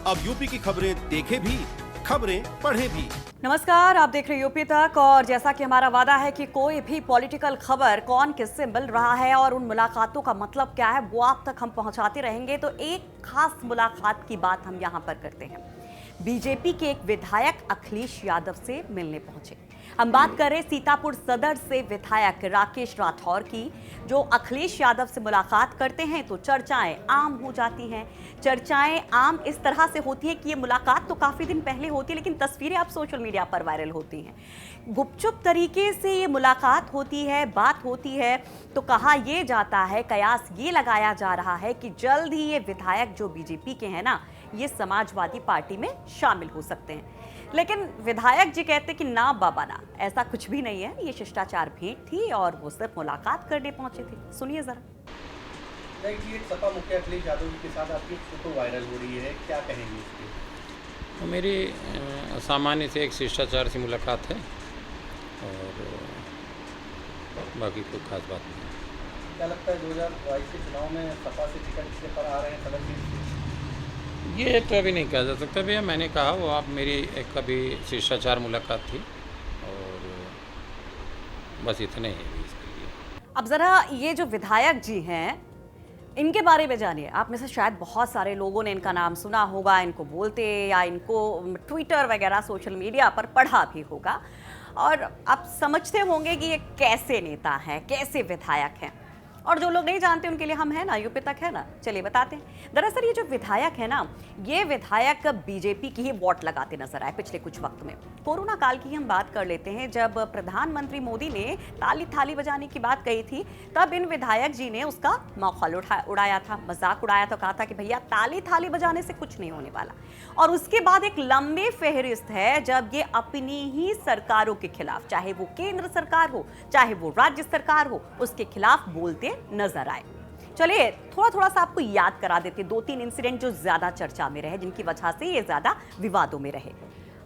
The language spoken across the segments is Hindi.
अब यूपी की खबरें देखे भी, खबरें पढ़े भी। नमस्कार, आप देख रहे हैं यूपी तक। और जैसा कि हमारा वादा है कि कोई भी पॉलिटिकल खबर कौन किससे मिल रहा है और उन मुलाकातों का मतलब क्या है वो आप तक हम पहुंचाते रहेंगे। तो एक खास मुलाकात की बात हम यहां पर करते हैं। बीजेपी के एक विधायक अखिलेश यादव से मिलने पहुंचे। हम बात कर रहे हैं सीतापुर सदर से विधायक राकेश राठौर की, जो अखिलेश यादव से मुलाकात करते हैं तो चर्चाएं आम हो जाती हैं। चर्चाएं आम इस तरह से होती है कि ये मुलाकात तो काफी दिन पहले होती है, लेकिन तस्वीरें अब सोशल मीडिया पर वायरल होती हैं। गुपचुप तरीके से ये मुलाकात होती है, बात होती है, तो कहा यह जाता है, कयास ये लगाया जा रहा है कि जल्द ही ये विधायक जो बीजेपी के हैं ना, ये समाजवादी पार्टी में शामिल हो सकते हैं। लेकिन विधायक जी कहते कि ना बाबा ना, ऐसा कुछ भी नहीं है। ये शिष्टाचार भेंट थी और वो सिर्फ मुलाकात करने पहुंचे थे। सुनिए जरा। सपा मुखिया अखिलेश यादव जी के साथ आपकी फोटो वायरल हो रही है, क्या कहेंगे इसके? तो मेरी सामान्य से एक शिष्टाचार से मुलाकात है और बाकी कोई खास बात नहीं। क्या लगता है 2022 के चुनाव में सपा से टिकट इसलिए पर आ रहे हैं सदर सीट से? ये तो अभी नहीं कहा जा सकता भैया, मैंने कहा वो आप मेरी एक कभी शिष्टाचार मुलाकात थी और बस इतने ही इसके लिए। अब जरा ये जो विधायक जी हैं इनके बारे में जानिए। आप में से शायद बहुत सारे लोगों ने इनका नाम सुना होगा, इनको बोलते या इनको ट्विटर वगैरह सोशल मीडिया पर पढ़ा भी होगा और आप समझते होंगे कि ये कैसे नेता हैं, कैसे विधायक हैं। और जो लोग नहीं जानते उनके लिए हम है ना, यूपी तक है ना, चलिए बताते हैं। दरअसल ये जो विधायक है ना, ये विधायक बीजेपी की ही वोट लगाते नजर आए पिछले कुछ वक्त में। कोरोना काल की हम बात कर लेते हैं, जब प्रधानमंत्री मोदी ने ताली थाली बजाने की बात कही थी, तब इन विधायक जी ने उसका मौखौल उड़ाया था, मजाक उड़ाया था, कहा था कि भैया ताली थाली बजाने से कुछ नहीं होने वाला। और उसके बाद एक लंबी फेहरिस्त है जब ये अपनी ही सरकारों के खिलाफ, चाहे वो केंद्र सरकार हो चाहे वो राज्य सरकार हो, उसके खिलाफ बोलते नजर आए। चलिए थोड़ा थोड़ा सा आपको याद करा देते 2-3 इंसिडेंट जो ज्यादा चर्चा में रहे, जिनकी वजह से ये ज्यादा विवादों में रहे।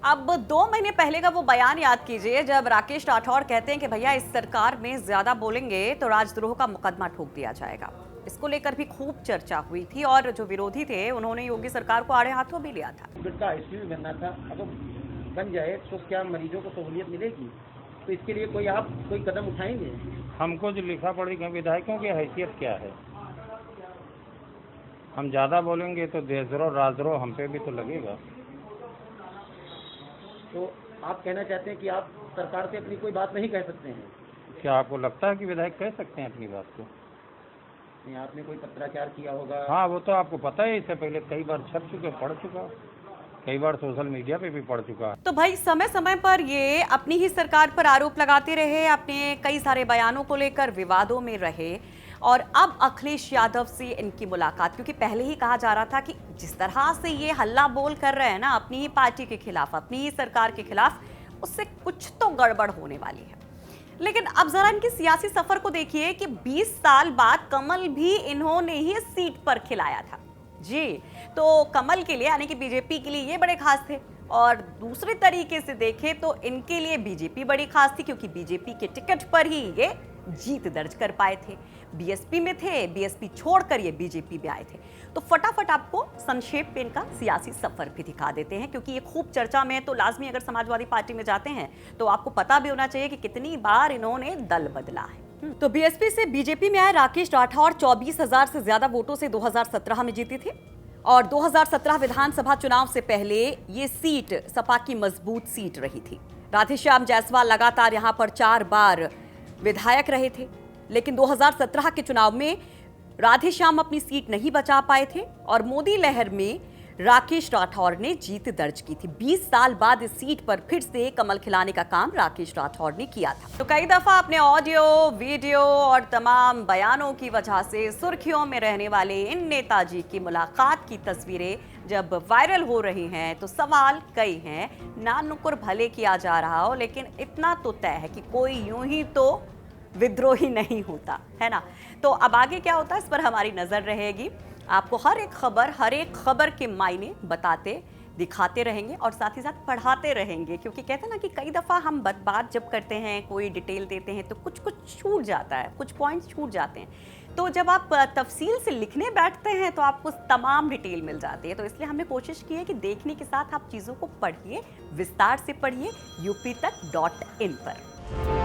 अब 2 महीने पहले का वो बयान याद कीजिए जब राकेश राठौर कहते हैं कि भैया इस सरकार में ज्यादा बोलेंगे तो राजद्रोह का मुकदमा ठोक दिया जाएगा। इसको लेकर भी खूब चर्चा हुई थी और जो विरोधी थे उन्होंने योगी सरकार को आड़े हाथों भी लिया था। का आईसीयू बनना था, अब बन जाए तो क्या मरीजों को सहूलियत मिलेगी? तो इसके लिए आप कोई कदम उठाएंगे? हमको जो लिखा पड़ेगा विधायकों की हैसियत क्या है, हम ज़्यादा बोलेंगे तो देशद्रोह राजद्रोह हम पे भी तो लगेगा। तो आप कहना चाहते हैं कि आप सरकार से अपनी कोई बात नहीं कह सकते हैं? क्या आपको लगता है कि विधायक कह सकते हैं अपनी बात को? नहीं, आपने कोई पत्राचार किया होगा? हाँ, वो तो आपको पता है, इससे पहले कई बार छप चुके, पढ़ चुका, कई बार सोशल मीडिया पे भी पढ़ चुका है। तो भाई समय समय पर ये अपनी ही सरकार पर आरोप लगाते रहे, अपने कई सारे बयानों को लेकर विवादों में रहे। और अब अखिलेश यादव से इनकी मुलाकात, क्योंकि पहले ही कहा जा रहा था कि जिस तरह से ये हल्ला बोल कर रहे हैं ना अपनी ही पार्टी के खिलाफ, अपनी ही सरकार के खिलाफ, उससे कुछ तो गड़बड़ होने वाली है। लेकिन अब जरा इनकी सियासी सफर को देखिए कि 20 साल बाद कमल भी इन्होंने ही सीट पर खिलाया था जी। तो कमल के लिए यानी कि बीजेपी के लिए ये बड़े खास थे। और दूसरे तरीके से देखें तो इनके लिए बीजेपी बड़ी खास थी, क्योंकि बीजेपी के टिकट पर ही ये जीत दर्ज कर पाए थे। बीएसपी में थे, बीएसपी छोड़कर ये बीजेपी में आए थे। तो फटाफट आपको संक्षेप में इनका सियासी सफर भी दिखा देते हैं, क्योंकि ये खूब चर्चा में है। तो लाजमी अगर समाजवादी पार्टी में जाते हैं तो आपको पता भी होना चाहिए कि कितनी बार इन्होंने दल बदला है। तो बीएसपी से बीजेपी में आए राकेश राठौर 24,000 से ज्यादा वोटों से 2017 में जीती थी। और 2017 विधानसभा चुनाव से पहले ये सीट सपा की मजबूत सीट रही थी। राधेश्याम जायसवाल लगातार यहां पर 4 बार विधायक रहे थे, लेकिन 2017 के चुनाव में राधेश्याम अपनी सीट नहीं बचा पाए थे और मोदी लहर में राकेश राठौर ने जीत दर्ज की थी। 20 साल बाद इस सीट पर फिर से कमल खिलाने का काम राकेश राठौर ने किया था। तो कई दफा अपने ऑडियो, वीडियो और तमाम बयानों की वजह से सुर्खियों में रहने वाले इन नेताजी की मुलाकात की तस्वीरें जब वायरल हो रही हैं तो सवाल कई हैं। ना नुकुर भले किया जा रहा हो, लेकिन इतना तो तय है कि कोई यूं ही तो विद्रोही नहीं होता, है ना। तो अब आगे क्या होता है इस पर हमारी नजर रहेगी। आपको हर एक खबर के मायने बताते दिखाते रहेंगे और साथ ही साथ पढ़ाते रहेंगे, क्योंकि कहते हैं ना कि कई दफ़ा हम बात जब करते हैं, कोई डिटेल देते हैं तो कुछ छूट जाता है, कुछ पॉइंट्स छूट जाते हैं। तो जब आप तफसील से लिखने बैठते हैं तो आपको तमाम डिटेल मिल जाती है। तो इसलिए हमने कोशिश की है कि देखने के साथ आप चीज़ों को पढ़िए, विस्तार से पढ़िए यूपी तक.in पर।